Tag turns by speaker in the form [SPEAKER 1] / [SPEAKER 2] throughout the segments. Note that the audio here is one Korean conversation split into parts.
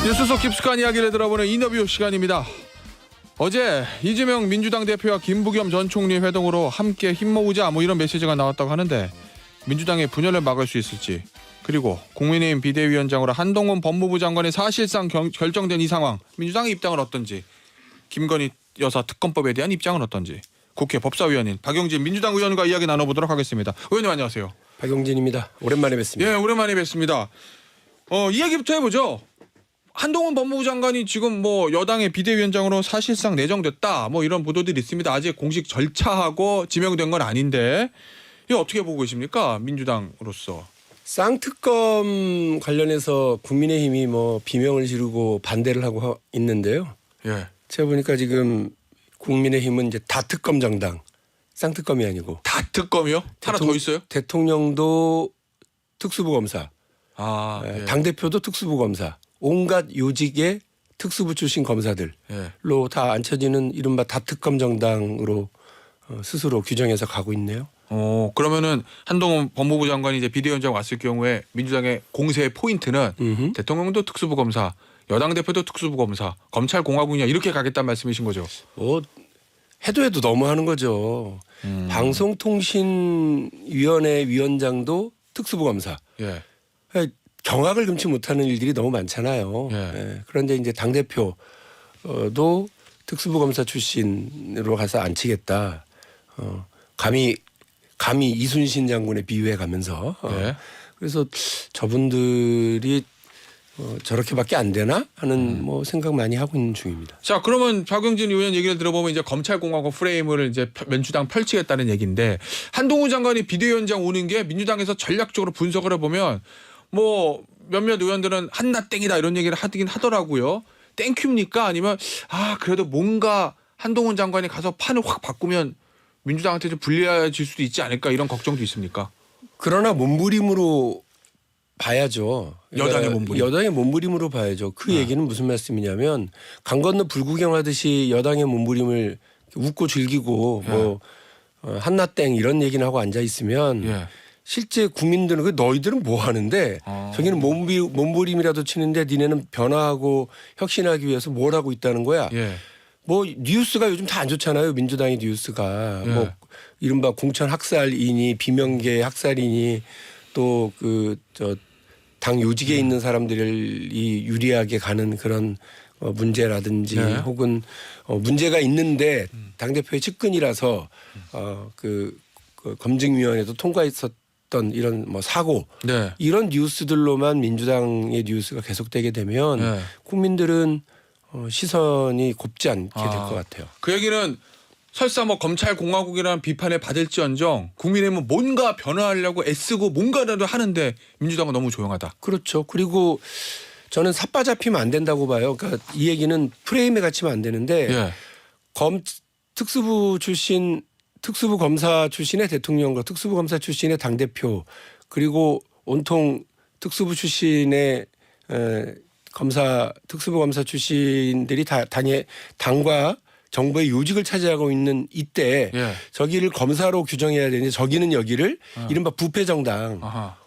[SPEAKER 1] 뉴스 속 깊숙한 이야기를 들어보는 인터뷰 시간입니다. 어제 이재명 민주당 대표와 김부겸 전 총리 회동으로 함께 힘모으자 이런 메시지가 나왔다고 하는데 민주당의 분열을 막을 수 있을지, 그리고 국민의힘 비대위원장으로 한동훈 법무부 장관이 사실상 결정된 이 상황, 민주당의 입장은 어떤지, 김건희 여사 특검법에 대한 입장은 어떤지, 국회 법사위원인 박용진 민주당 의원과 이야기 나눠보도록 하겠습니다. 의원님 안녕하세요.
[SPEAKER 2] 박용진입니다. 오랜만에 뵙습니다.
[SPEAKER 1] 예, 오랜만에 뵙습니다. 이야기부터 해보죠. 한동훈 법무부 장관이 지금 여당의 비대위원장으로 사실상 내정됐다 이런 보도들이 있습니다. 아직 공식 절차하고 지명된 건 아닌데 이거 어떻게 보고 계십니까? 민주당으로서.
[SPEAKER 2] 쌍특검 관련해서 국민의힘이 비명을 지르고 반대를 하고 있는데요.
[SPEAKER 1] 예.
[SPEAKER 2] 제가 보니까 지금 국민의힘은 이제 다특검 정당, 쌍특검이 아니고
[SPEAKER 1] 다특검이요? 하나 더 있어요?
[SPEAKER 2] 대통령도 특수부 검사,
[SPEAKER 1] 예.
[SPEAKER 2] 당대표도 특수부 검사, 온갖 요직의 특수부 출신 검사들로
[SPEAKER 1] 예.
[SPEAKER 2] 다 앉혀지는 이른바 다특검 정당으로 스스로 규정해서 가고 있네요.
[SPEAKER 1] 그러면은 한동훈 법무부 장관이 이제 비대위원장 왔을 경우에 민주당의 공세의 포인트는 대통령도 특수부 검사, 여당 대표도 특수부 검사, 검찰 공화국이냐 이렇게 가겠다는 말씀이신 거죠?
[SPEAKER 2] 해도 너무하는 거죠. 방송통신위원회 위원장도 특수부 검사.
[SPEAKER 1] 예.
[SPEAKER 2] 경악을 금치 못하는 일들이 너무 많잖아요.
[SPEAKER 1] 예.
[SPEAKER 2] 예. 그런데 이제 당 대표도 특수부 검사 출신으로 가서 앉히겠다. 감히 이순신 장군의 비유해 가면서.
[SPEAKER 1] 예.
[SPEAKER 2] 그래서 저분들이 저렇게밖에 안 되나 하는 생각 많이 하고 있는 중입니다.
[SPEAKER 1] 자, 그러면 박용진 의원 얘기를 들어보면 이제 검찰공화국 프레임을 이제 민주당 펼치겠다는 얘기인데, 한동훈 장관이 비대위원장 오는 게 민주당에서 전략적으로 분석을 해보면 몇몇 의원들은 한나 땡이다 이런 얘기를 하긴 하더라고요. 땡큐입니까? 아니면 그래도 뭔가 한동훈 장관이 가서 판을 확 바꾸면 민주당한테 좀 불리해질 수도 있지 않을까 이런 걱정도 있습니까?
[SPEAKER 2] 그러나 몸부림으로 봐야죠.
[SPEAKER 1] 여당의 몸부림.
[SPEAKER 2] 여당의 몸부림으로 봐야죠. 그 얘기는 무슨 말씀이냐면 강 건너 불구경하듯이 여당의 몸부림을 웃고 즐기고 한나땡 이런 얘기는 하고 앉아 있으면
[SPEAKER 1] 예.
[SPEAKER 2] 실제 국민들은 너희들은 뭐 하는데 저기는 몸부림이라도 치는데 니네는 변화하고 혁신하기 위해서 뭘 하고 있다는 거야.
[SPEAKER 1] 예.
[SPEAKER 2] 뉴스가 요즘 다 안 좋잖아요. 민주당의 뉴스가
[SPEAKER 1] 예.
[SPEAKER 2] 이른바 공천 학살이니 비명계 학살이니 또 당 요직에 있는 사람들이 유리하게 가는 그런 문제라든지
[SPEAKER 1] 네.
[SPEAKER 2] 혹은 문제가 있는데 당 대표의 측근이라서 그 검증위원회도 통과했었던 이런 사고
[SPEAKER 1] 네.
[SPEAKER 2] 이런 뉴스들로만 민주당의 뉴스가 계속되게 되면
[SPEAKER 1] 네.
[SPEAKER 2] 국민들은 시선이 곱지 않게 될 것 같아요.
[SPEAKER 1] 그 얘기는 설사 검찰 공화국이라는 비판에 받을지언정 국민의힘은 뭔가 변화하려고 애쓰고 뭔가라도 하는데 민주당은 너무 조용하다.
[SPEAKER 2] 그렇죠. 그리고 저는 삿바 잡히면 안 된다고 봐요. 그러니까 이 얘기는 프레임에 갇히면 안 되는데
[SPEAKER 1] 예.
[SPEAKER 2] 특수부 검사 출신의 대통령과 특수부 검사 출신의 당 대표 그리고 온통 특수부 출신의 특수부 검사 출신들이 다 당과 정부의 요직을 차지하고 있는 이때
[SPEAKER 1] 예.
[SPEAKER 2] 저기를 검사로 규정해야 되는데 저기는 여기를 이른바 부패 정당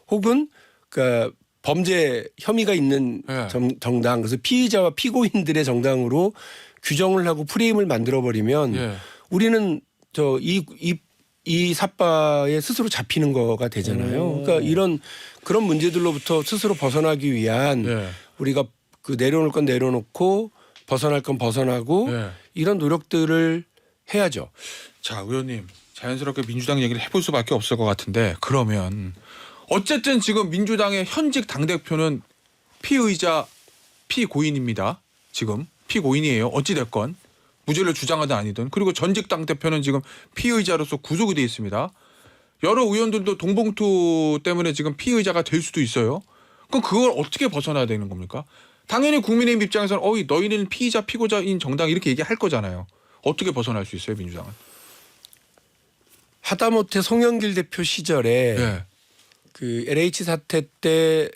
[SPEAKER 2] 혹은 그러니까 범죄 혐의가 있는
[SPEAKER 1] 예.
[SPEAKER 2] 정당 그래서 피의자와 피고인들의 정당으로 규정을 하고 프레임을 만들어 버리면
[SPEAKER 1] 예.
[SPEAKER 2] 우리는 이 삿바에 스스로 잡히는 거가 되잖아요. 그러니까 그런 문제들로부터 스스로 벗어나기 위한
[SPEAKER 1] 예.
[SPEAKER 2] 우리가 내려놓을 건 내려놓고 벗어날 건 벗어나고
[SPEAKER 1] 예.
[SPEAKER 2] 이런 노력들을 해야죠.
[SPEAKER 1] 자, 의원님 자연스럽게 민주당 얘기를 해볼 수밖에 없을 것 같은데, 그러면 어쨌든 지금 민주당의 현직 당대표는 피의자 피고인입니다. 지금 피고인이에요. 어찌됐건 무죄를 주장하든 아니든. 그리고 전직 당대표는 지금 피의자로서 구속이 돼 있습니다. 여러 의원들도 동봉투 때문에 지금 피의자가 될 수도 있어요. 그럼 그걸 어떻게 벗어나야 되는 겁니까? 당연히 국민의힘 입장에서는 너희는 피의자 피고자인 정당 이렇게 얘기할 거잖아요. 어떻게 벗어날 수 있어요, 민주당은?
[SPEAKER 2] 하다못해 송영길 대표 시절에
[SPEAKER 1] 예.
[SPEAKER 2] 그 LH 사태 때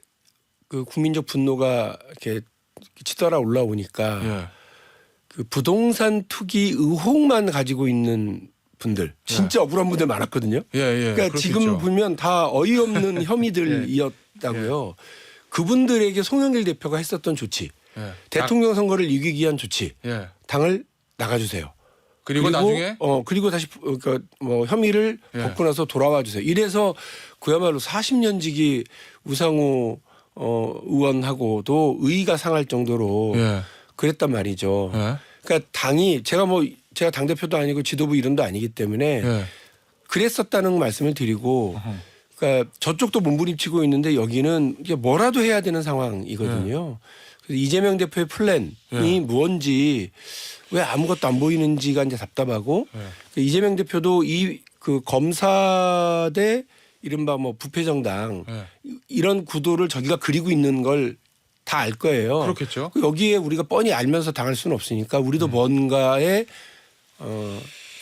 [SPEAKER 2] 그 국민적 분노가 이렇게 치달아 올라오니까
[SPEAKER 1] 예.
[SPEAKER 2] 그 부동산 투기 의혹만 가지고 있는 분들 진짜 억울한 분들 많았거든요. 그러니까 지금 보면 다 어이없는 혐의들이었다고요. 그분들에게 송영길 대표가 했었던 조치
[SPEAKER 1] 예.
[SPEAKER 2] 대통령 선거를 이기기 위한 조치.
[SPEAKER 1] 예.
[SPEAKER 2] 당을 나가주세요.
[SPEAKER 1] 그리고 나중에
[SPEAKER 2] 그리고 다시 그러니까 뭐 혐의를
[SPEAKER 1] 예.
[SPEAKER 2] 벗고 나서 돌아와 주세요. 이래서 그야말로 40년 지기 우상호 의원하고도 의의가 상할 정도로
[SPEAKER 1] 예.
[SPEAKER 2] 그랬단 말이죠.
[SPEAKER 1] 예.
[SPEAKER 2] 그러니까 당이 제가 당 대표도 아니고 지도부 이름도 아니기 때문에
[SPEAKER 1] 예.
[SPEAKER 2] 그랬었다는 말씀을 드리고, 그러니까 저쪽도 몸부림치고 있는데 여기는 이게 뭐라도 해야 되는 상황이거든요. 그래서 이재명 대표의 플랜이
[SPEAKER 1] 예.
[SPEAKER 2] 무언지 왜 아무것도 안 보이는지가 이제 답답하고,
[SPEAKER 1] 예.
[SPEAKER 2] 이재명 대표도 그 검사 대 이른바 뭐 부패정당
[SPEAKER 1] 예.
[SPEAKER 2] 이런 구도를 저기가 그리고 있는 걸 다 알 거예요.
[SPEAKER 1] 그렇겠죠.
[SPEAKER 2] 여기에 우리가 뻔히 알면서 당할 수는 없으니까 우리도 뭔가에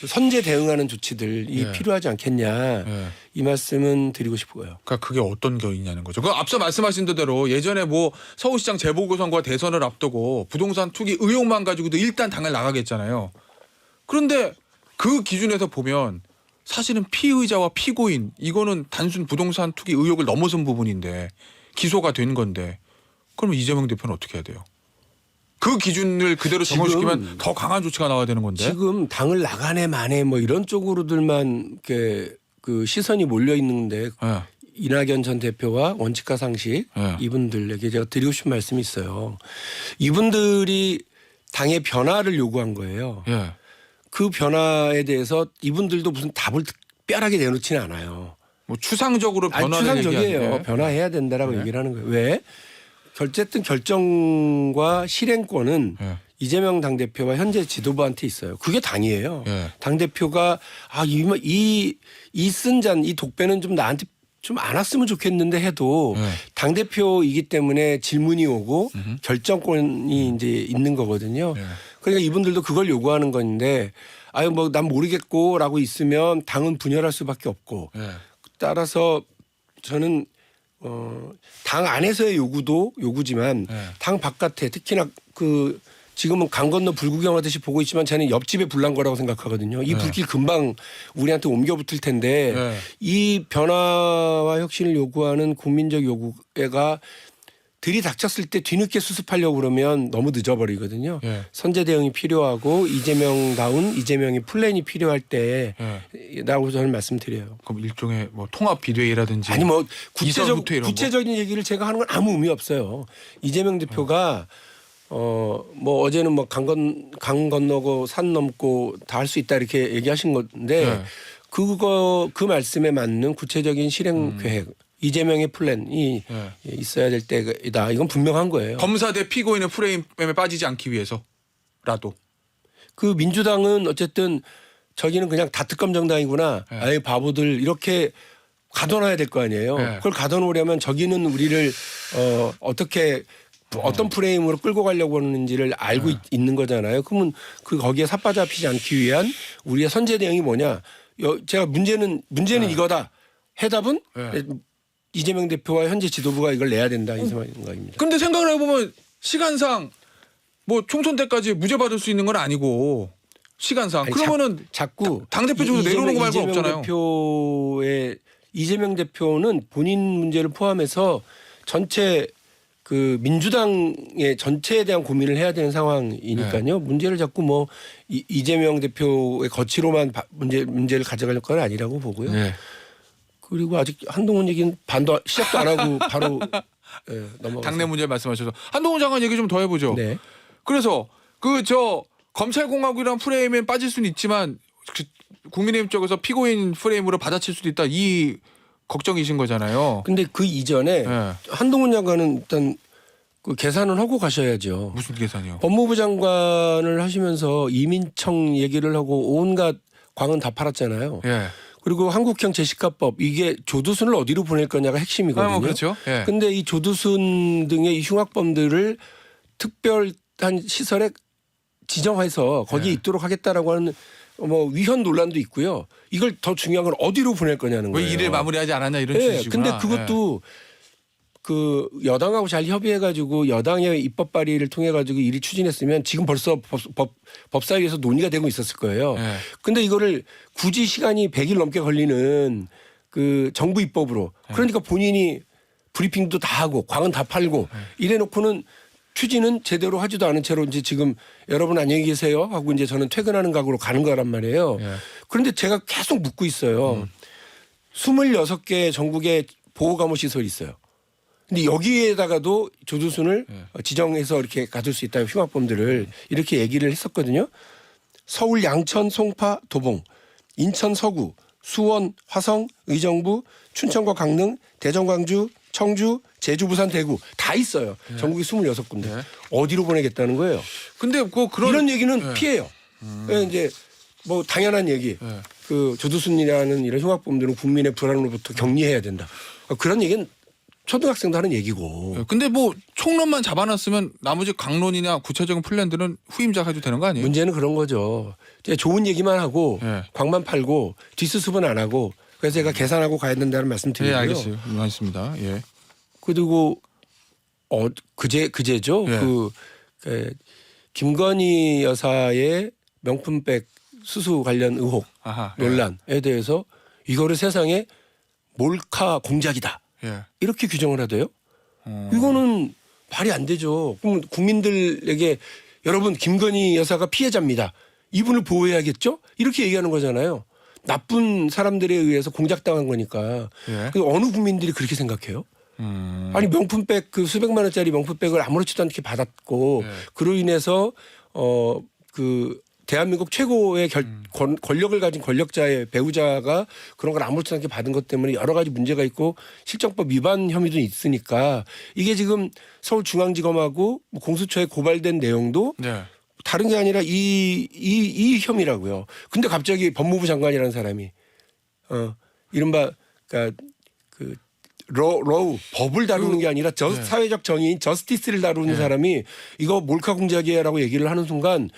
[SPEAKER 2] 선제 대응하는 조치들이
[SPEAKER 1] 예.
[SPEAKER 2] 필요하지 않겠냐
[SPEAKER 1] 예.
[SPEAKER 2] 이 말씀은 드리고 싶고요.
[SPEAKER 1] 그러니까 그게 어떤 게 있냐는 거죠. 그 앞서 말씀하신 대로 예전에 뭐 서울시장 재보궐선거와 대선을 앞두고 부동산 투기 의혹만 가지고도 일단 당을 나가겠잖아요. 그런데 그 기준에서 보면 사실은 피의자와 피고인 이거는 단순 부동산 투기 의혹을 넘어선 부분인데 기소가 된 건데 그러면 이재명 대표는 어떻게 해야 돼요? 그 기준을 그대로 적용시키면 더 강한 조치가 나와야 되는 건데.
[SPEAKER 2] 지금 당을 나가네 마네 뭐 이런 쪽으로들만 이렇게 그 시선이 몰려 있는데
[SPEAKER 1] 예.
[SPEAKER 2] 이낙연 전 대표와 원칙과 상식
[SPEAKER 1] 예.
[SPEAKER 2] 이분들에게 제가 드리고 싶은 말씀이 있어요. 이분들이 당의 변화를 요구한 거예요.
[SPEAKER 1] 예.
[SPEAKER 2] 그 변화에 대해서 이분들도 무슨 답을 특별하게 내놓지는 않아요.
[SPEAKER 1] 뭐 추상적으로
[SPEAKER 2] 아니,
[SPEAKER 1] 변화를
[SPEAKER 2] 추상적이에요.
[SPEAKER 1] 얘기하는데.
[SPEAKER 2] 변화해야 된다라고
[SPEAKER 1] 네.
[SPEAKER 2] 얘기를 하는 거예요. 왜? 어쨌든 결정과 실행권은
[SPEAKER 1] 예.
[SPEAKER 2] 이재명 당대표와 현재 지도부한테 있어요. 그게 당이에요.
[SPEAKER 1] 예.
[SPEAKER 2] 당대표가 이 쓴 잔, 이 독배는 좀 나한테 좀 안 왔으면 좋겠는데 해도
[SPEAKER 1] 예.
[SPEAKER 2] 당대표이기 때문에 질문이 오고 결정권이 이제 있는 거거든요.
[SPEAKER 1] 예.
[SPEAKER 2] 그러니까 이분들도 그걸 요구하는 건데 아유 뭐 난 모르겠고라고 있으면 당은 분열할 수밖에 없고
[SPEAKER 1] 예.
[SPEAKER 2] 따라서 저는 당 안에서의 요구도 요구지만
[SPEAKER 1] 예.
[SPEAKER 2] 당 바깥에 특히나 그 지금은 강 건너 불구경하듯이 보고 있지만 저는 옆집에 불난 거라고 생각하거든요. 이
[SPEAKER 1] 예.
[SPEAKER 2] 불길 금방 우리한테 옮겨 붙을 텐데
[SPEAKER 1] 예.
[SPEAKER 2] 이 변화와 혁신을 요구하는 국민적 요구가 들이닥쳤을 때 뒤늦게 수습하려고 그러면 너무 늦어버리거든요.
[SPEAKER 1] 예.
[SPEAKER 2] 선제 대응이 필요하고 이재명의 플랜이 필요할 때라고 저는 말씀드려요.
[SPEAKER 1] 그럼 일종의 뭐 통합 비대위라든지
[SPEAKER 2] 아니 뭐
[SPEAKER 1] 이선 후퇴 이런 거?
[SPEAKER 2] 구체적인 얘기를 제가 하는 건 아무 의미 없어요. 이재명 대표가 뭐 어제는 뭐 강 건너고 산 넘고 다 할 수 있다 이렇게 얘기하신 건데
[SPEAKER 1] 네.
[SPEAKER 2] 그 말씀에 맞는 구체적인 실행 계획 이재명의 플랜이
[SPEAKER 1] 네.
[SPEAKER 2] 있어야 될 때이다. 이건 분명한 거예요.
[SPEAKER 1] 검사 대 피고인의 프레임에 빠지지 않기 위해서라도.
[SPEAKER 2] 그 민주당은 어쨌든 저기는 그냥 다 특검 정당이구나.
[SPEAKER 1] 네.
[SPEAKER 2] 아예 바보들 이렇게 가둬놔야 될 거 아니에요.
[SPEAKER 1] 네.
[SPEAKER 2] 그걸 가둬놓으려면 저기는 우리를 어떻게 어떤 프레임으로 끌고 가려고 하는지를 알고 있는 거잖아요. 그러면 거기에 삿바잡히지 않기 위한 우리의 선제 대응이 뭐냐. 제가 문제는 이거다. 해답은
[SPEAKER 1] 네.
[SPEAKER 2] 이재명 대표와 현재 지도부가 이걸 내야 된다 이 생각입니다.
[SPEAKER 1] 근데 생각을 해보면 시간상 뭐 총선 때까지 무죄 받을 수 있는 건 아니고 시간상
[SPEAKER 2] 아니,
[SPEAKER 1] 그러면은
[SPEAKER 2] 자꾸
[SPEAKER 1] 당대표 쪽으로 내려오는 거 말고 없잖아요.
[SPEAKER 2] 이재명 대표는 본인 문제를 포함해서 전체 그 민주당의 전체에 대한 고민을 해야 되는 상황이니까요. 문제를 자꾸 뭐 이재명 대표의 거치로만 문제를 가져갈 건 아니라고 보고요.
[SPEAKER 1] 네.
[SPEAKER 2] 그리고 아직 한동훈 얘기는 시작도 안 하고 바로 넘어가서.
[SPEAKER 1] 당내 문제 말씀하셔서 한동훈 장관 얘기 좀 더 해보죠.
[SPEAKER 2] 네.
[SPEAKER 1] 그래서 검찰공화국이란 프레임에 빠질 수는 있지만 국민의힘 쪽에서 피고인 프레임으로 받아칠 수도 있다. 이 걱정이신 거잖아요.
[SPEAKER 2] 근데 그 이전에
[SPEAKER 1] 네.
[SPEAKER 2] 한동훈 장관은 일단 그 계산을 하고 가셔야죠.
[SPEAKER 1] 무슨 계산이요?
[SPEAKER 2] 법무부 장관을 하시면서 이민청 얘기를 하고 온갖 광은 다 팔았잖아요.
[SPEAKER 1] 예.
[SPEAKER 2] 그리고 한국형 제시카법 이게 조두순을 어디로 보낼 거냐가 핵심이거든요.
[SPEAKER 1] 뭐 그렇죠. 예.
[SPEAKER 2] 근데 이 조두순 등의 이 흉악범들을 특별한 시설에 지정해서 거기에
[SPEAKER 1] 예.
[SPEAKER 2] 있도록 하겠다라고 하는 뭐 위헌 논란도 있고요. 이걸 더 중요한 건 어디로 보낼 거냐는
[SPEAKER 1] 왜
[SPEAKER 2] 거예요.
[SPEAKER 1] 일을 마무리하지 않았냐 이런
[SPEAKER 2] 네,
[SPEAKER 1] 취지구나.
[SPEAKER 2] 근데 그것도 그 여당하고 잘 협의해가지고 여당의 입법 발의를 통해가지고 일이 추진했으면 지금 벌써 법사위에서 논의가 되고 있었을 거예요.
[SPEAKER 1] 예.
[SPEAKER 2] 근데 이거를 굳이 시간이 100일 넘게 걸리는 그 정부 입법으로 그러니까 본인이 브리핑도 다 하고 광은 다 팔고 이래 놓고는 추진은 제대로 하지도 않은 채로 이제 지금 여러분 안녕히 계세요 하고 이제 저는 퇴근하는 각오로 가는 거란 말이에요.
[SPEAKER 1] 예.
[SPEAKER 2] 그런데 제가 계속 묻고 있어요. 26개 전국에 보호감호 시설이 있어요. 근데 여기에다가도 조두순을 지정해서 이렇게 가둘 수 있다. 흉악범들을 이렇게 얘기를 했었거든요. 서울 양천, 송파, 도봉, 인천 서구, 수원, 화성, 의정부, 춘천과 강릉, 대전, 광주, 청주, 제주, 부산, 대구 다 있어요. 전국에 26군데.
[SPEAKER 1] 예.
[SPEAKER 2] 어디로 보내겠다는 거예요.
[SPEAKER 1] 근데 그런
[SPEAKER 2] 이런 얘기는
[SPEAKER 1] 예.
[SPEAKER 2] 피해요. 이제 뭐 당연한 얘기.
[SPEAKER 1] 예.
[SPEAKER 2] 그 조두순이라는 이런 흉악범들은 국민의 불안으로부터 격리해야 된다. 그런 얘기는 초등학생도 하는 얘기고.
[SPEAKER 1] 예, 근데 뭐 총론만 잡아놨으면 나머지 강론이나 구체적인 플랜들은 후임자가 해도 되는 거 아니에요?
[SPEAKER 2] 문제는 그런 거죠. 이제 좋은 얘기만 하고
[SPEAKER 1] 예.
[SPEAKER 2] 광만 팔고 뒷수습은 안 하고 그래서 제가 계산하고 가야 된다는 말씀
[SPEAKER 1] 예,
[SPEAKER 2] 드리고요.
[SPEAKER 1] 알겠어요. 알겠습니다. 예.
[SPEAKER 2] 그리고 그제죠.
[SPEAKER 1] 예.
[SPEAKER 2] 그 김건희 여사의 명품백 수수 관련 의혹
[SPEAKER 1] 아하.
[SPEAKER 2] 논란에 대해서 이거를 세상에 몰카 공작이다.
[SPEAKER 1] 예.
[SPEAKER 2] 이렇게 규정을 하대요. 이거는 말이 안 되죠. 그럼 국민들에게 여러분 김건희 여사가 피해자입니다. 이분을 보호해야겠죠? 이렇게 얘기하는 거잖아요. 나쁜 사람들에 의해서 공작당한 거니까.
[SPEAKER 1] 예.
[SPEAKER 2] 그 어느 국민들이 그렇게 생각해요? 아니 명품백 그 수백만 원짜리 명품백을 아무렇지도 않게 받았고
[SPEAKER 1] 예.
[SPEAKER 2] 그로 인해서 그 대한민국 최고의 권력을 가진 권력자의 배우자가 그런 걸 아무렇지도 않게 받은 것 때문에 여러 가지 문제가 있고 실정법 위반 혐의도 있으니까 이게 지금 서울중앙지검하고 공수처에 고발된 내용도
[SPEAKER 1] 네.
[SPEAKER 2] 다른 게 아니라 이 혐의라고요. 근데 갑자기 법무부 장관이라는 사람이 이른바 그러니까 그 로우 법을 다루는 게 아니라
[SPEAKER 1] 네.
[SPEAKER 2] 사회적 정의인 저스티스를 다루는 사람이 이거 몰카 공작이야라고 얘기를 하는 순간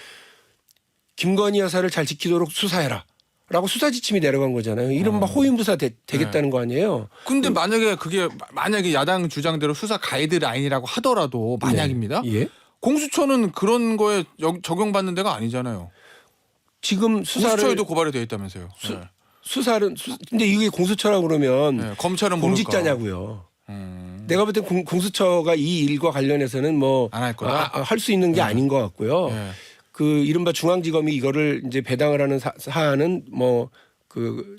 [SPEAKER 2] 김건희 여사를 잘 지키도록 수사해라. 라고 수사 지침이 내려간 거잖아요. 이른바 호위무사 되겠다는 거 아니에요.
[SPEAKER 1] 근데 만약에 만약에 야당 주장대로 수사 가이드라인이라고 하더라도 만약입니다.
[SPEAKER 2] 예.
[SPEAKER 1] 공수처는 그런 거에 적용받는 데가 아니잖아요.
[SPEAKER 2] 지금 수사를
[SPEAKER 1] 공수처에도 고발이 돼 있다면서요.
[SPEAKER 2] 근데 이게 공수처라고 그러면
[SPEAKER 1] 네. 검찰은
[SPEAKER 2] 공직자냐고요. 내가 볼 때 공수처가 이 일과 관련해서는 뭐
[SPEAKER 1] 안 할 거다.
[SPEAKER 2] 할 수 있는 게 아닌 것 같고요.
[SPEAKER 1] 네.
[SPEAKER 2] 그 이른바 중앙지검이 이거를 이제 배당을 하는 사안은 뭐 그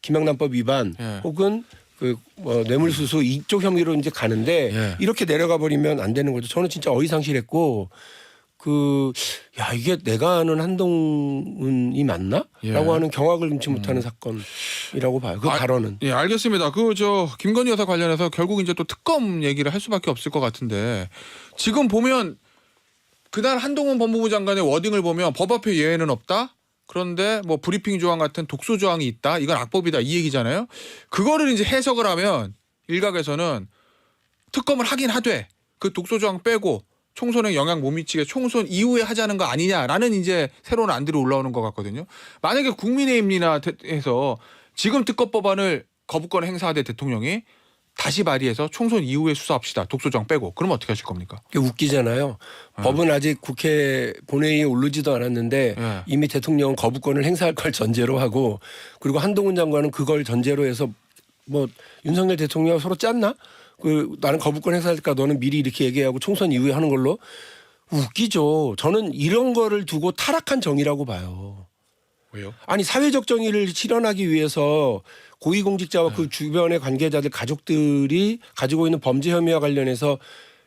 [SPEAKER 2] 김영란법 위반
[SPEAKER 1] 예.
[SPEAKER 2] 혹은 그 뭐 뇌물수수 이쪽 혐의로 이제 가는데
[SPEAKER 1] 예.
[SPEAKER 2] 이렇게 내려가 버리면 안 되는 거죠. 저는 진짜 어이상실했고 이게 내가 아는 한동훈이 맞나?
[SPEAKER 1] 예.
[SPEAKER 2] 라고 하는 경악을 금치 못하는 사건이라고 봐요. 그 발언은.
[SPEAKER 1] 예, 알겠습니다. 김건희 여사 관련해서 결국 이제 또 특검 얘기를 할 수밖에 없을 것 같은데 지금 보면 그날 한동훈 법무부 장관의 워딩을 보면 법 앞에 예외는 없다. 그런데 뭐 브리핑 조항 같은 독소 조항이 있다. 이건 악법이다. 이 얘기잖아요. 그거를 이제 해석을 하면 일각에서는 특검을 하긴 하되 그 독소 조항 빼고 총선에 영향 못 미치게 총선 이후에 하자는 거 아니냐라는 이제 새로운 안들이 올라오는 것 같거든요. 만약에 국민의힘이나 해서 지금 특검 법안을 거부권 행사하되 대통령이 다시 발의해서 총선 이후에 수사합시다. 독소조항 빼고. 그러면 어떻게 하실 겁니까?
[SPEAKER 2] 그게 웃기잖아요. 법은 아직 국회 본회의에 오르지도 않았는데
[SPEAKER 1] 예.
[SPEAKER 2] 이미 대통령은 거부권을 행사할 걸 전제로 하고 그리고 한동훈 장관은 그걸 전제로 해서 뭐 윤석열 대통령하고 서로 짰나? 나는 거부권 행사할까 너는 미리 이렇게 얘기하고 총선 이후에 하는 걸로 웃기죠. 저는 이런 거를 두고 타락한 정의라고 봐요.
[SPEAKER 1] 왜요?
[SPEAKER 2] 아니 사회적 정의를 실현하기 위해서 고위공직자와 그 주변의 관계자들 가족들이 가지고 있는 범죄 혐의와 관련해서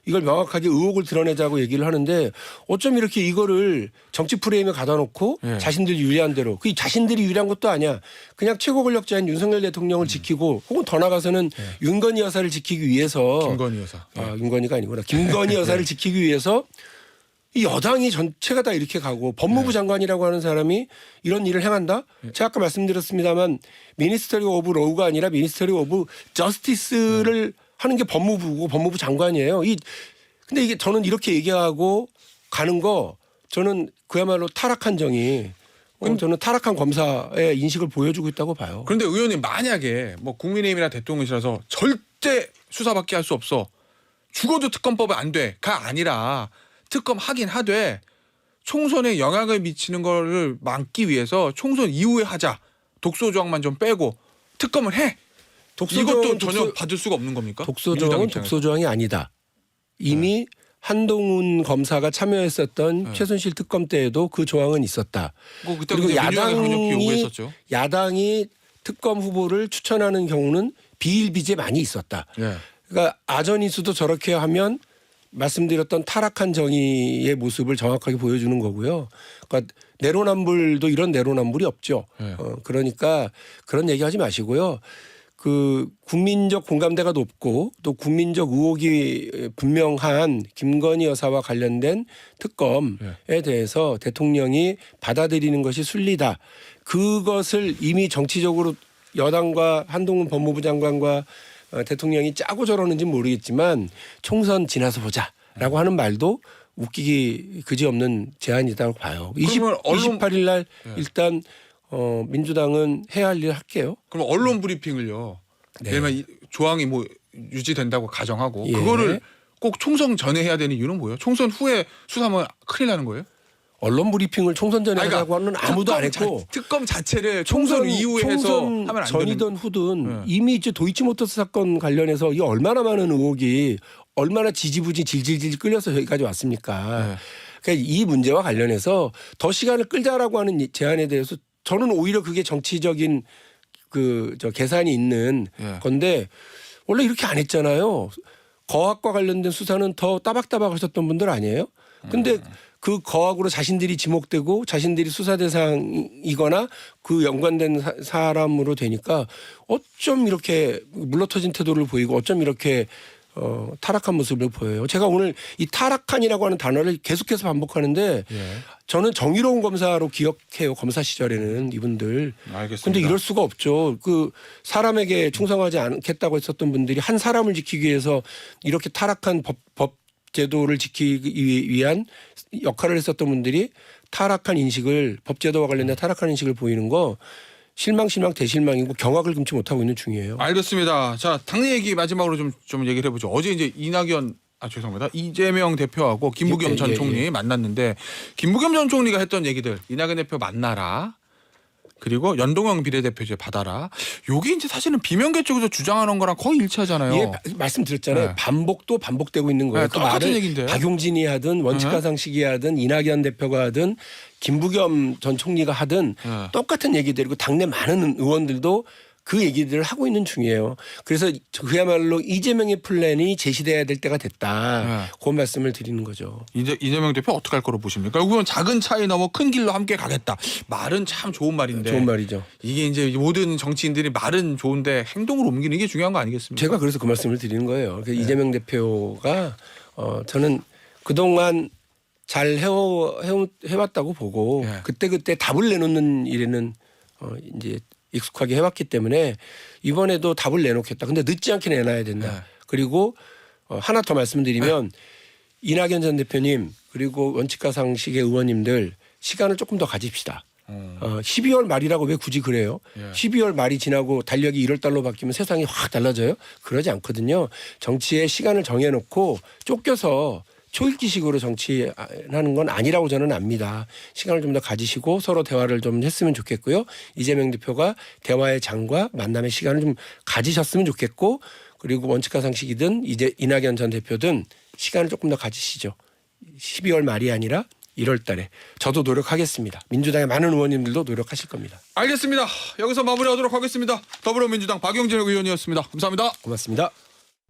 [SPEAKER 2] 이걸 명확하게 의혹을 드러내자고 얘기를 하는데 어쩜 이렇게 이거를 정치 프레임에 가다 놓고
[SPEAKER 1] 예.
[SPEAKER 2] 자신들이 유리한 대로 그 자신들이 유리한 것도 아니야. 그냥 최고 권력자인 윤석열 대통령을 지키고 혹은 더 나가서는 윤건희 여사를 지키기 위해서
[SPEAKER 1] 김건희 여사.
[SPEAKER 2] 윤건희가 아니구나. 김건희 여사를 지키기 위해서 이 여당이 전체가 다 이렇게 가고 법무부 장관이라고 하는 사람이 이런 일을 행한다? 제가 아까 말씀드렸습니다만 미니스터리 오브 로우가 아니라 미니스터리 오브 저스티스를 하는 게 법무부고 법무부 장관이에요. 근데 이게 저는 이렇게 얘기하고 가는 거 저는 그야말로 타락한 정의 저는 타락한 검사의 인식을 보여주고 있다고 봐요.
[SPEAKER 1] 그런데 의원님 만약에 뭐 국민의힘이나 대통령이라서 절대 수사받게 할 수 없어. 죽어도 특검법이 안 돼가 아니라 특검 하긴 하되 총선에 영향을 미치는 거를 막기 위해서 총선 이후에 하자. 독소 조항만 좀 빼고 특검을 해. 이것도 전혀 받을 수가 없는 겁니까?
[SPEAKER 2] 독소조항은
[SPEAKER 1] 민주당 입장에서.
[SPEAKER 2] 독소조항이 아니다. 이미 한동훈 검사가 참여했었던
[SPEAKER 1] 네.
[SPEAKER 2] 최순실 특검 때에도 그 조항은 있었다.
[SPEAKER 1] 그때
[SPEAKER 2] 그리고
[SPEAKER 1] 민주당이 강력히 요구했었죠.
[SPEAKER 2] 야당이 특검 후보를 추천하는 경우는 비일비재 많이 있었다.
[SPEAKER 1] 예.
[SPEAKER 2] 그러니까 아전인수도 저렇게 하면 말씀드렸던 타락한 정의의 모습을 정확하게 보여주는 거고요. 그러니까 내로남불도 이런 내로남불이 없죠.
[SPEAKER 1] 네.
[SPEAKER 2] 그러니까 그런 얘기하지 마시고요. 그 국민적 공감대가 높고 또 국민적 의혹이 분명한 김건희 여사와 관련된 특검에 대해서 대통령이 받아들이는 것이 순리다. 그것을 이미 정치적으로 여당과 한동훈 법무부 장관과 대통령이 짜고 저러는지는 모르겠지만 총선 지나서 보자라고 하는 말도 웃기기 그지없는 제안이라고 봐요.
[SPEAKER 1] 그러면
[SPEAKER 2] 28일 날 일단 민주당은 해야 할 일 할게요.
[SPEAKER 1] 그럼 언론 브리핑을요.
[SPEAKER 2] 네.
[SPEAKER 1] 예를 들면 조항이 뭐 유지된다고 가정하고
[SPEAKER 2] 예.
[SPEAKER 1] 그거를 꼭 총선 전에 해야 되는 이유는 뭐예요? 총선 후에 수사하면 큰일 나는 거예요?
[SPEAKER 2] 언론 브리핑을 총선 전에
[SPEAKER 1] 아니,
[SPEAKER 2] 하자고 하는 아무도 안 했고
[SPEAKER 1] 특검 자체를 총선 이후에 해서 하면 안
[SPEAKER 2] 전이든
[SPEAKER 1] 되는.
[SPEAKER 2] 후든
[SPEAKER 1] 네.
[SPEAKER 2] 이미 이제 도이치모터스 사건 관련해서 이 얼마나 많은 의혹이 얼마나 지지부진 질질질 끌려서 여기까지 왔습니까?
[SPEAKER 1] 네.
[SPEAKER 2] 그러니까 이 문제와 관련해서 더 시간을 끌자라고 하는 제안에 대해서 저는 오히려 그게 정치적인 계산이 있는
[SPEAKER 1] 예.
[SPEAKER 2] 건데 원래 이렇게 안 했잖아요. 거학과 관련된 수사는 더 따박따박 하셨던 분들 아니에요? 근데 그 거학으로 자신들이 지목되고 자신들이 수사 대상이거나 그 연관된 사람으로 되니까 어쩜 이렇게 물러터진 태도를 보이고 어쩜 이렇게 타락한 모습을 보여요. 제가 오늘 이 타락한이라고 하는 단어를 계속해서 반복하는데
[SPEAKER 1] 예.
[SPEAKER 2] 저는 정의로운 검사로 기억해요. 검사 시절에는 이분들.
[SPEAKER 1] 알겠습니다.
[SPEAKER 2] 근데 이럴 수가 없죠. 그 사람에게 충성하지 않겠다고 했었던 분들이 한 사람을 지키기 위해서 이렇게 타락한 법 제도를 지키기 위한 역할을 했었던 분들이 타락한 인식을 법제도와 관련된 타락한 인식을 보이는 거 실망 대실망이고 경악을 금치 못하고 있는 중이에요.
[SPEAKER 1] 알겠습니다. 자, 당내 얘기 마지막으로 좀 얘기를 해보죠. 어제 이제 죄송합니다. 이재명 대표하고 김부겸
[SPEAKER 2] 예,
[SPEAKER 1] 전
[SPEAKER 2] 예,
[SPEAKER 1] 총리
[SPEAKER 2] 예.
[SPEAKER 1] 만났는데 김부겸 전 총리가 했던 얘기들 이낙연 대표 만나라. 그리고 연동형 비례대표 이제 받아라. 요게 이제 사실은 비명계 쪽에서 주장하는 거랑 거의 일치하잖아요.
[SPEAKER 2] 예, 말씀드렸잖아요.
[SPEAKER 1] 네.
[SPEAKER 2] 반복도 반복되고 있는 거예요.
[SPEAKER 1] 네, 똑같은 얘기인데.
[SPEAKER 2] 박용진이 하든 원칙가상식이 하든 이낙연 대표가 하든 김부겸 전 총리가 하든
[SPEAKER 1] 네.
[SPEAKER 2] 똑같은 얘기들이고 당내 많은 의원들도 그 얘기들을 하고 있는 중이에요. 그래서 그야말로 이재명의 플랜이 제시돼야 될 때가 됐다.
[SPEAKER 1] 네.
[SPEAKER 2] 그 말씀을 드리는 거죠.
[SPEAKER 1] 이재명 대표 어떻게 할 거로 보십니까? 결국은 작은 차이 넘어 큰 길로 함께 가겠다. 말은 참 좋은 말인데.
[SPEAKER 2] 좋은 말이죠.
[SPEAKER 1] 이게 이제 모든 정치인들이 말은 좋은데 행동으로 옮기는 게 중요한 거 아니겠습니까?
[SPEAKER 2] 제가 그래서 그 말씀을 드리는 거예요. 이재명 대표가 저는 그동안 잘 해왔다고 보고
[SPEAKER 1] 예.
[SPEAKER 2] 그때 답을 내놓는 일에는 이제 익숙하게 해왔기 때문에 이번에도 답을 내놓겠다. 근데 늦지 않게 내놔야 된다.
[SPEAKER 1] 네.
[SPEAKER 2] 그리고 하나 더 말씀드리면 이낙연 전 대표님 그리고 원칙과 상식의 의원님들 시간을 조금 더 가집시다. 12월 말이라고 왜 굳이 그래요?
[SPEAKER 1] 예.
[SPEAKER 2] 12월 말이 지나고 달력이 1월 달로 바뀌면 세상이 확 달라져요? 그러지 않거든요. 정치에 시간을 정해놓고 쫓겨서 초읽기식으로 정치하는 건 아니라고 저는 압니다. 시간을 좀 더 가지시고 서로 대화를 좀 했으면 좋겠고요. 이재명 대표가 대화의 장과 만남의 시간을 좀 가지셨으면 좋겠고 그리고 원칙과 상식이든 이제 이낙연 전 대표든 시간을 조금 더 가지시죠. 12월 말이 아니라 1월 달에 저도 노력하겠습니다. 민주당의 많은 의원님들도 노력하실 겁니다.
[SPEAKER 1] 알겠습니다. 여기서 마무리하도록 하겠습니다. 더불어민주당 박용진 의원이었습니다. 감사합니다.
[SPEAKER 2] 고맙습니다.